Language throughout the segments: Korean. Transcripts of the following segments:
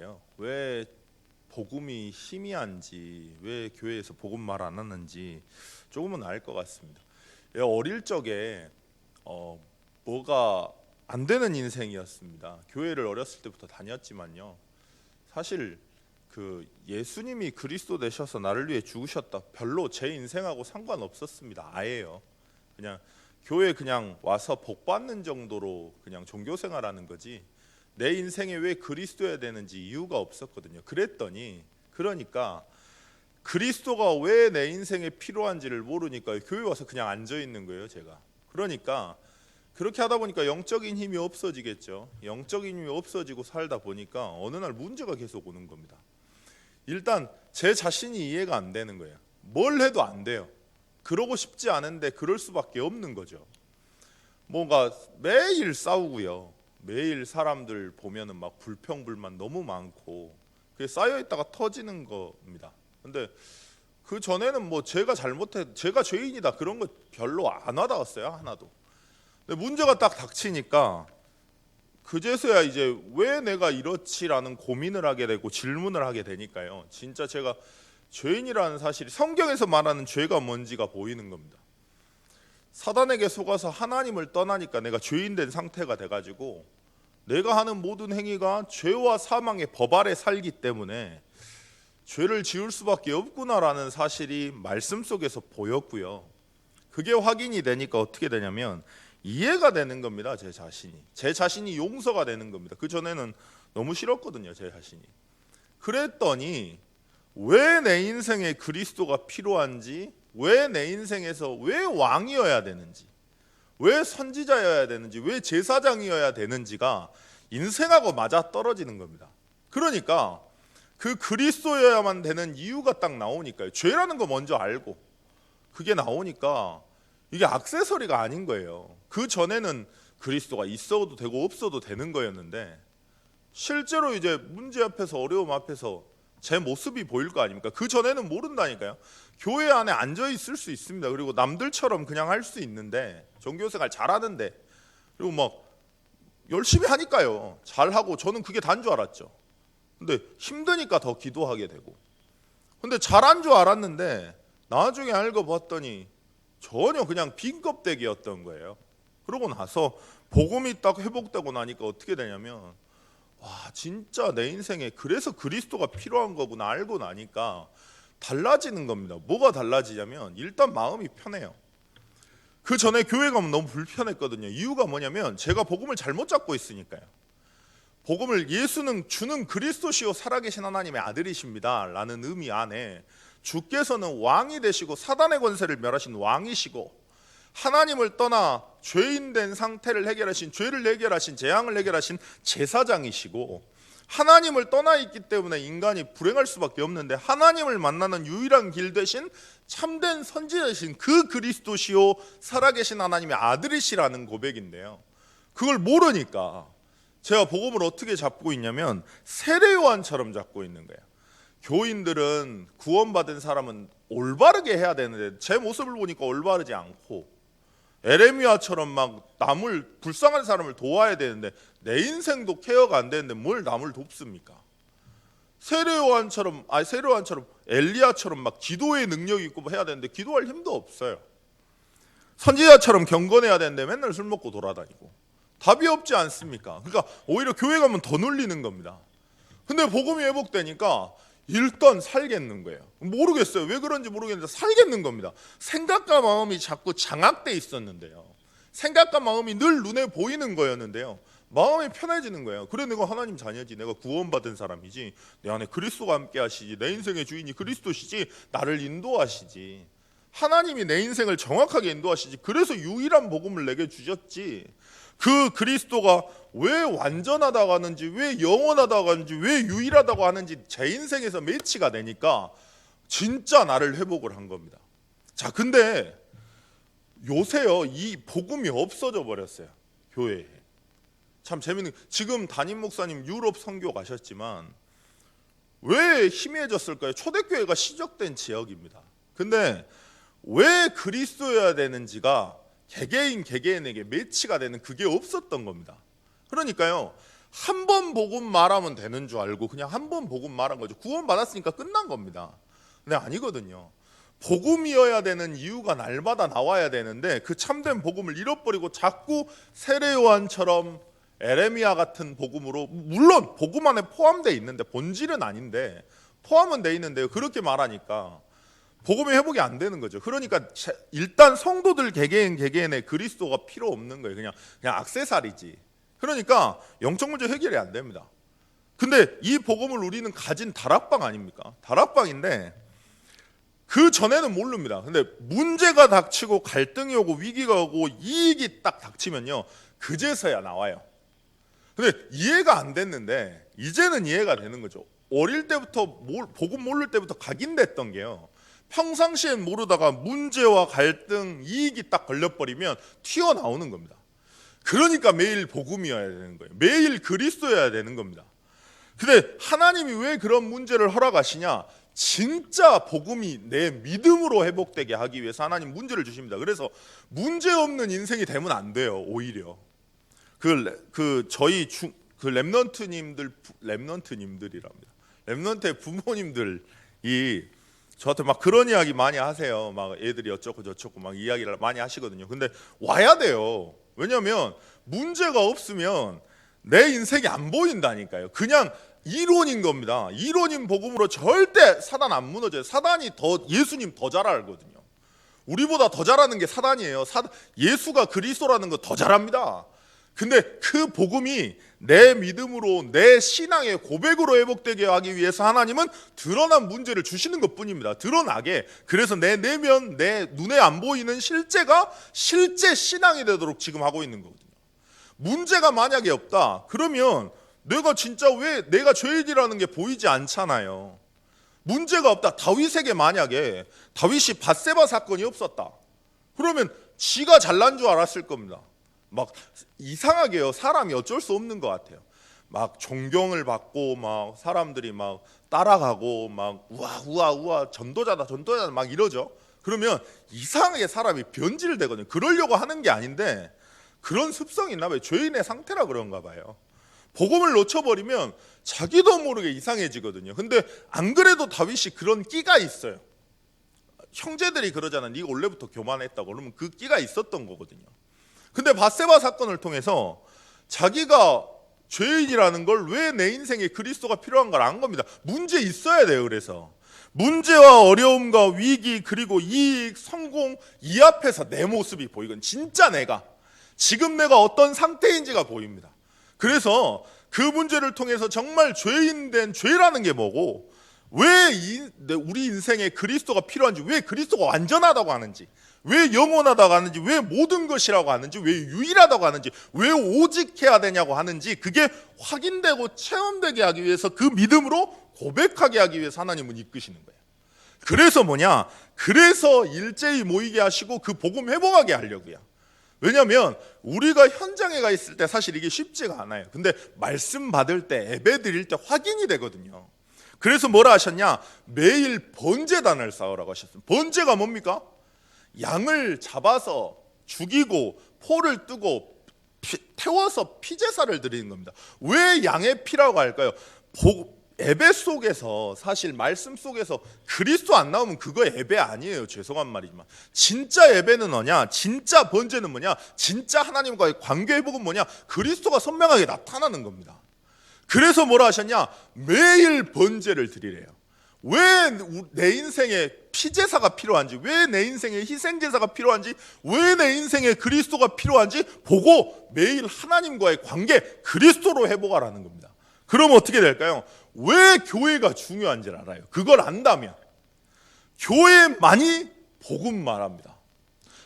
있잖아요. 왜 복음이 희미한지, 왜 교회에서 복음 말 안 하는지 조금은 알 것 같습니다. 어릴 적에 뭐가 안 되는 인생이었습니다. 교회를 어렸을 때부터 다녔지만요. 사실 그 예수님이 그리스도 되셔서 나를 위해 죽으셨다. 별로 제 인생하고 상관없었습니다. 아예요. 그냥 교회 그냥 와서 복 받는 정도로 그냥 종교 생활하는 거지. 내 인생에 왜 그리스도여야 되는지 이유가 없었거든요. 그러니까 그리스도가 왜 내 인생에 필요한지를 모르니까 교회 와서 그냥 앉아 있는 거예요, 제가. 그러니까 그렇게 하다 보니까 영적인 힘이 없어지겠죠. 영적인 힘이 없어지고 살다 보니까 어느 날 문제가 계속 오는 겁니다. 일단 제 자신이 이해가 안 되는 거예요. 뭘 해도 안 돼요. 그러고 싶지 않은데 그럴 수밖에 없는 거죠. 뭔가 매일 싸우고요. 매일 사람들 보면은 막 불평불만 너무 많고 그게 쌓여 있다가 터지는 겁니다. 근데 그 전에는 뭐 제가 죄인이다 그런 거 별로 안 와닿았어요, 하나도. 근데 문제가 딱 닥치니까 그제서야 이제 왜 내가 이렇지라는 고민을 하게 되고 질문을 하게 되니까요. 진짜 제가 죄인이라는 사실이 성경에서 말하는 죄가 뭔지가 보이는 겁니다. 사단에게 속아서 하나님을 떠나니까 내가 죄인 된 상태가 돼가지고 내가 하는 모든 행위가 죄와 사망의 법 아래 살기 때문에 죄를 지을 수밖에 없구나라는 사실이 말씀 속에서 보였고요. 그게 확인이 되니까 어떻게 되냐면 이해가 되는 겁니다. 제 자신이 용서가 되는 겁니다. 그 전에는 너무 싫었거든요, 제 자신이. 그랬더니 왜 내 인생에 그리스도가 필요한지, 왜 내 인생에서 왜 왕이어야 되는지, 왜 선지자여야 되는지, 왜 제사장이어야 되는지가 인생하고 맞아 떨어지는 겁니다. 그러니까 그 그리스도여야만 되는 이유가 딱 나오니까요. 죄라는 거 먼저 알고 그게 나오니까 이게 액세서리가 아닌 거예요. 그 전에는 그리스도가 있어도 되고 없어도 되는 거였는데 실제로 이제 문제 앞에서 어려움 앞에서 제 모습이 보일 거 아닙니까? 그 전에는 모른다니까요. 교회 안에 앉아 있을 수 있습니다. 그리고 남들처럼 그냥 할 수 있는데 종교생활 잘하는데 그리고 막 열심히 하니까요. 잘하고 저는 그게 다인 줄 알았죠. 근데 힘드니까 더 기도하게 되고 근데 잘한 줄 알았는데 나중에 알고 봤더니 전혀 그냥 빈 껍데기였던 거예요. 그러고 나서 복음이 딱 회복되고 나니까 어떻게 되냐면 와 진짜 내 인생에 그래서 그리스도가 필요한 거구나 알고 나니까 달라지는 겁니다. 뭐가 달라지냐면 일단 마음이 편해요. 그 전에 교회 가면 너무 불편했거든요. 이유가 뭐냐면 제가 복음을 잘못 잡고 있으니까요. 복음을 예수는 주는 그리스도시요 살아계신 하나님의 아들이십니다 라는 의미 안에 주께서는 왕이 되시고 사단의 권세를 멸하신 왕이시고 하나님을 떠나 죄인 된 상태를 해결하신 죄를 해결하신 재앙을 해결하신 제사장이시고 하나님을 떠나 있기 때문에 인간이 불행할 수밖에 없는데 하나님을 만나는 유일한 길 되신 참된 선지자이신 그 그리스도시요 살아계신 하나님의 아들이시라는 고백인데요. 그걸 모르니까 제가 복음을 어떻게 잡고 있냐면 세례 요한처럼 잡고 있는 거예요. 교인들은 구원받은 사람은 올바르게 해야 되는데 제 모습을 보니까 올바르지 않고 에레미야처럼 막 남을 불쌍한 사람을 도와야 되는데 내 인생도 케어가 안 되는데 뭘 남을 돕습니까? 세례 요한처럼 엘리야처럼 막 기도의 능력이 있고 해야 되는데 기도할 힘도 없어요. 선지자처럼 경건해야 되는데 맨날 술 먹고 돌아다니고 답이 없지 않습니까? 그러니까 오히려 교회 가면 더 눌리는 겁니다. 근데 복음이 회복되니까 일단 살겠는 거예요. 모르겠어요. 왜 그런지 모르겠는데 살겠는 겁니다. 생각과 마음이 자꾸 장악돼 있었는데요. 생각과 마음이 늘 눈에 보이는 거였는데요. 마음이 편해지는 거예요. 그래 내가 하나님 자녀지. 내가 구원받은 사람이지. 내 안에 그리스도가 함께 하시지. 내 인생의 주인이 그리스도시지. 나를 인도하시지. 하나님이 내 인생을 정확하게 인도하시지. 그래서 유일한 복음을 내게 주셨지. 그 그리스도가 왜 완전하다고 하는지 왜 영원하다고 하는지 왜 유일하다고 하는지 제 인생에서 매치가 되니까 진짜 나를 회복을 한 겁니다. 자 근데 요새요 이 복음이 없어져 버렸어요. 교회에. 참 재밌는 지금 담임 목사님 유럽 선교 가셨지만 왜 희미해졌을까요? 초대교회가 시작된 지역입니다. 근데 왜 그리스도여야 되는지가 개개인에게 매치가 되는 그게 없었던 겁니다. 그러니까요 한 번 복음 말하면 되는 줄 알고 그냥 한 번 복음 말한 거죠. 구원 받았으니까 끝난 겁니다. 근데 아니거든요. 복음이어야 되는 이유가 날마다 나와야 되는데 그 참된 복음을 잃어버리고 자꾸 세례 요한처럼 에레미야 같은 복음으로, 물론 복음 안에 포함되어 있는데 본질은 아닌데 포함은 돼 있는데요, 그렇게 말하니까 복음의 회복이 안 되는 거죠. 그러니까 일단 성도들 개개인의 그리스도가 필요 없는 거예요. 그냥 액세서리지. 그러니까 영적 문제 해결이 안 됩니다. 근데 이 복음을 우리는 가진 다락방 아닙니까? 다락방인데 그 전에는 모릅니다. 근데 문제가 닥치고 갈등이 오고 위기가 오고 이익이 딱 닥치면요, 그제서야 나와요. 근데 이해가 안 됐는데 이제는 이해가 되는 거죠. 어릴 때부터 복음 모를 때부터 각인됐던 게요, 평상시엔 모르다가 문제와 갈등, 이익이 딱 걸려버리면 튀어나오는 겁니다. 그러니까 매일 복음이어야 되는 거예요. 매일 그리스도여야 되는 겁니다. 근데 하나님이 왜 그런 문제를 허락하시냐? 진짜 복음이 내 믿음으로 회복되게 하기 위해서 하나님 문제를 주십니다. 그래서 문제 없는 인생이 되면 안 돼요. 오히려 저희 렘넌트님들이랍니다. 렘넌트의 부모님들이 저한테 막 그런 이야기 많이 하세요. 막 애들이 어쩌고 저쩌고 막 이야기를 많이 하시거든요. 근데 와야 돼요. 왜냐하면 문제가 없으면 내 인생이 안 보인다니까요. 그냥 이론인 겁니다. 이론인 복음으로 절대 사단 안 무너져요. 사단이 예수님 더 잘 알거든요. 우리보다 더 잘하는 게 사단이에요. 예수가 그리스도라는 거 더 잘합니다. 근데 그 복음이 내 믿음으로, 내 신앙의 고백으로 회복되게 하기 위해서 하나님은 드러난 문제를 주시는 것뿐입니다. 드러나게. 그래서 내 내면, 내 눈에 안 보이는 실제가 실제 신앙이 되도록 지금 하고 있는 거거든요. 문제가 만약에 없다 그러면 내가 진짜 왜 내가 죄인이라는 게 보이지 않잖아요. 문제가 없다. 다윗에게 만약에 다윗이 밧세바 사건이 없었다 그러면 지가 잘난 줄 알았을 겁니다. 막 이상하게요, 사람이 어쩔 수 없는 것 같아요. 막 존경을 받고 막 사람들이 막 따라가고 막 우와 전도자다 막 이러죠. 그러면 이상하게 사람이 변질되거든요. 그러려고 하는 게 아닌데 그런 습성이 있나 봐요. 죄인의 상태라 그런가 봐요. 복음을 놓쳐버리면 자기도 모르게 이상해지거든요. 근데 안 그래도 다윗이 그런 끼가 있어요. 형제들이 그러잖아요. 네가 원래부터 교만했다고. 그러면 그 끼가 있었던 거거든요. 근데 밧세바 사건을 통해서 자기가 죄인이라는 걸, 왜 내 인생에 그리스도가 필요한 걸 안 겁니다. 문제 있어야 돼요. 그래서 문제와 어려움과 위기 그리고 이익, 성공 이 앞에서 내 모습이 보이건 진짜 지금 내가 어떤 상태인지가 보입니다. 그래서 그 문제를 통해서 정말 죄인 된 죄라는 게 뭐고, 왜 우리 인생에 그리스도가 필요한지, 왜 그리스도가 완전하다고 하는지, 왜 영원하다고 하는지, 왜 모든 것이라고 하는지, 왜 유일하다고 하는지, 왜 오직 해야 되냐고 하는지, 그게 확인되고 체험되게 하기 위해서, 그 믿음으로 고백하게 하기 위해서 하나님은 이끄시는 거예요. 그래서 그래서 일제히 모이게 하시고 그 복음 회복하게 하려고요. 왜냐하면 우리가 현장에 가 있을 때 사실 이게 쉽지가 않아요. 근데 말씀 받을 때, 예배 드릴 때 확인이 되거든요. 그래서 뭐라 하셨냐? 매일 번제단을 쌓으라고 하셨어요. 번제가 뭡니까? 양을 잡아서 죽이고 포를 뜨고 태워서 피제사를 드리는 겁니다. 왜 양의 피라고 할까요? 예배 속에서, 사실 말씀 속에서 그리스도 안 나오면 그거 예배 아니에요. 죄송한 말이지만 진짜 예배는 뭐냐? 진짜 번제는 뭐냐? 진짜 하나님과의 관계 회복은 뭐냐? 그리스도가 선명하게 나타나는 겁니다. 그래서 뭐라 하셨냐? 매일 번제를 드리래요. 왜 내 인생에 피제사가 필요한지, 왜 내 인생에 희생제사가 필요한지, 왜 내 인생에 그리스도가 필요한지 보고 매일 하나님과의 관계, 그리스도로 회복하라는 겁니다. 그럼 어떻게 될까요? 왜 교회가 중요한지를 알아요. 그걸 안다면 교회만이 복음 말합니다.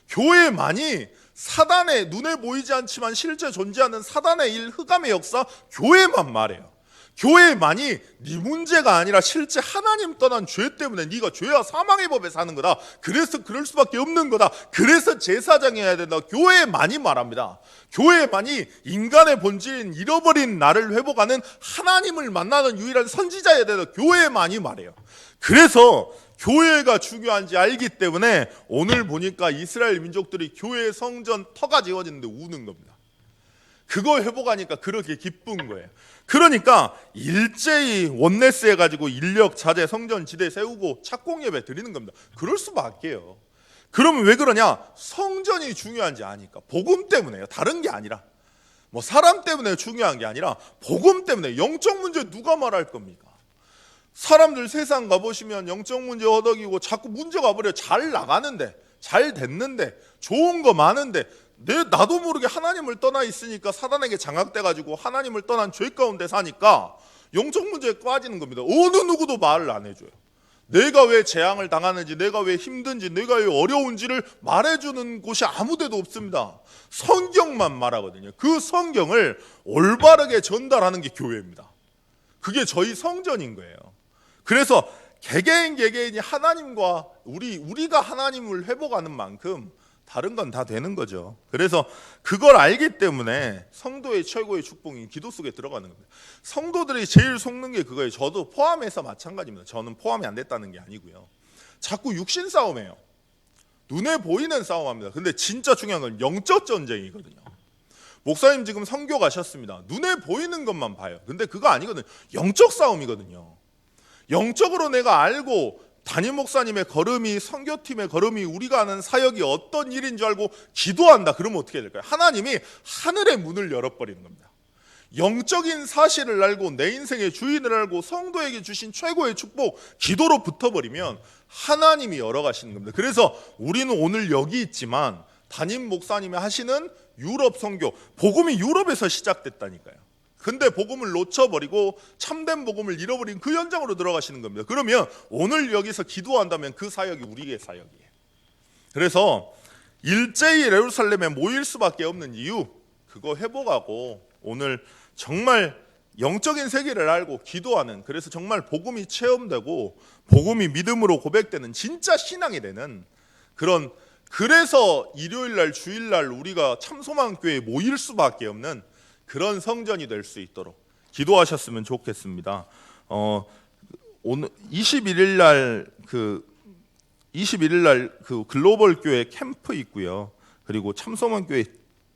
교회만이 사단의, 눈에 보이지 않지만 실제 존재하는 사단의 일, 흑암의 역사, 교회만 말해요. 교회만이 네 문제가 아니라 실제 하나님 떠난 죄 때문에 네가 죄와 사망의 법에 사는 거다. 그래서 그럴 수밖에 없는 거다. 그래서 제사장이어야 된다. 교회만이 말합니다. 교회만이 인간의 본질인 잃어버린 나를 회복하는 하나님을 만나는 유일한 선지자여야 된다. 교회만이 말해요. 그래서 교회가 중요한지 알기 때문에 오늘 보니까 이스라엘 민족들이 교회 성전 터가 지어지는데 우는 겁니다. 그거 회복하니까 그렇게 기쁜 거예요. 그러니까 일제히 원네스 해가지고 인력, 자재, 성전, 지대 세우고 착공 예배 드리는 겁니다. 그럴 수밖에요. 그러면 왜 그러냐? 성전이 중요한지 아니까. 복음 때문에요. 다른 게 아니라. 뭐 사람 때문에 중요한 게 아니라 복음 때문에. 영적 문제 누가 말할 겁니까? 사람들 세상 가보시면 영적 문제 허덕이고 자꾸 문제가 버려. 잘 나가는데, 잘 됐는데, 좋은 거 많은데 나도 모르게 하나님을 떠나 있으니까 사단에게 장악돼가지고 하나님을 떠난 죄 가운데 사니까 영적 문제에 빠지는 겁니다. 어느 누구도 말을 안 해줘요. 내가 왜 재앙을 당하는지, 내가 왜 힘든지, 내가 왜 어려운지를 말해주는 곳이 아무 데도 없습니다. 성경만 말하거든요. 그 성경을 올바르게 전달하는 게 교회입니다. 그게 저희 성전인 거예요. 그래서 개개인이 하나님과 우리가 하나님을 회복하는 만큼 다른 건 다 되는 거죠. 그래서 그걸 알기 때문에 성도의 최고의 축복인 기도 속에 들어가는 겁니다. 성도들이 제일 속는 게 그거예요. 저도 포함해서 마찬가지입니다. 저는 포함이 안 됐다는 게 아니고요. 자꾸 육신 싸움해요. 눈에 보이는 싸움합니다. 근데 진짜 중요한 건 영적 전쟁이거든요. 목사님 지금 선교 가셨습니다. 눈에 보이는 것만 봐요. 근데 그거 아니거든요. 영적 싸움이거든요. 영적으로 내가 알고 담임 목사님의 걸음이, 선교팀의 걸음이, 우리가 하는 사역이 어떤 일인 줄 알고 기도한다. 그러면 어떻게 될까요? 하나님이 하늘의 문을 열어버리는 겁니다. 영적인 사실을 알고 내 인생의 주인을 알고 성도에게 주신 최고의 축복 기도로 붙어버리면 하나님이 열어가시는 겁니다. 그래서 우리는 오늘 여기 있지만 담임 목사님이 하시는 유럽 선교, 복음이 유럽에서 시작됐다니까요. 근데 복음을 놓쳐버리고 참된 복음을 잃어버린 그 현장으로 들어가시는 겁니다. 그러면 오늘 여기서 기도한다면 그 사역이 우리의 사역이에요. 그래서 일제히 예루살렘에 모일 수밖에 없는 이유, 그거 회복하고 오늘 정말 영적인 세계를 알고 기도하는, 그래서 정말 복음이 체험되고 복음이 믿음으로 고백되는 진짜 신앙이 되는 그런, 그래서 일요일날 주일날 우리가 참소망교회에 모일 수밖에 없는 그런 성전이 될 수 있도록 기도하셨으면 좋겠습니다. 오늘 21일 날 그 글로벌 교회 캠프 있고요. 그리고 참소만 교회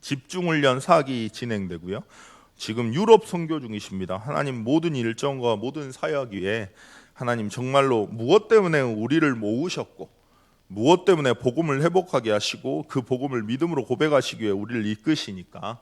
집중훈련 4기 진행되고요. 지금 유럽 선교 중이십니다. 하나님 모든 일정과 모든 사역 위에 하나님 정말로 무엇 때문에 우리를 모으셨고 무엇 때문에 복음을 회복하게 하시고 그 복음을 믿음으로 고백하시기 위해 우리를 이끄시니까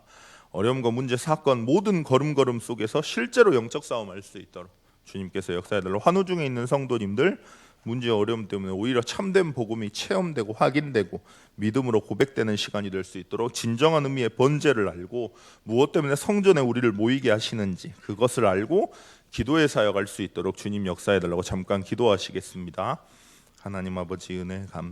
어려움과 문제, 사건 모든 걸음걸음 속에서 실제로 영적 싸움할 수 있도록 주님께서 역사해달라. 환우 중에 있는 성도님들 문제 어려움 때문에 오히려 참된 복음이 체험되고 확인되고 믿음으로 고백되는 시간이 될 수 있도록 진정한 의미의 번제를 알고 무엇 때문에 성전에 우리를 모이게 하시는지 그것을 알고 기도의 사역할 수 있도록 주님 역사해달라고 잠깐 기도하시겠습니다. 하나님 아버지 은혜 감사합니다.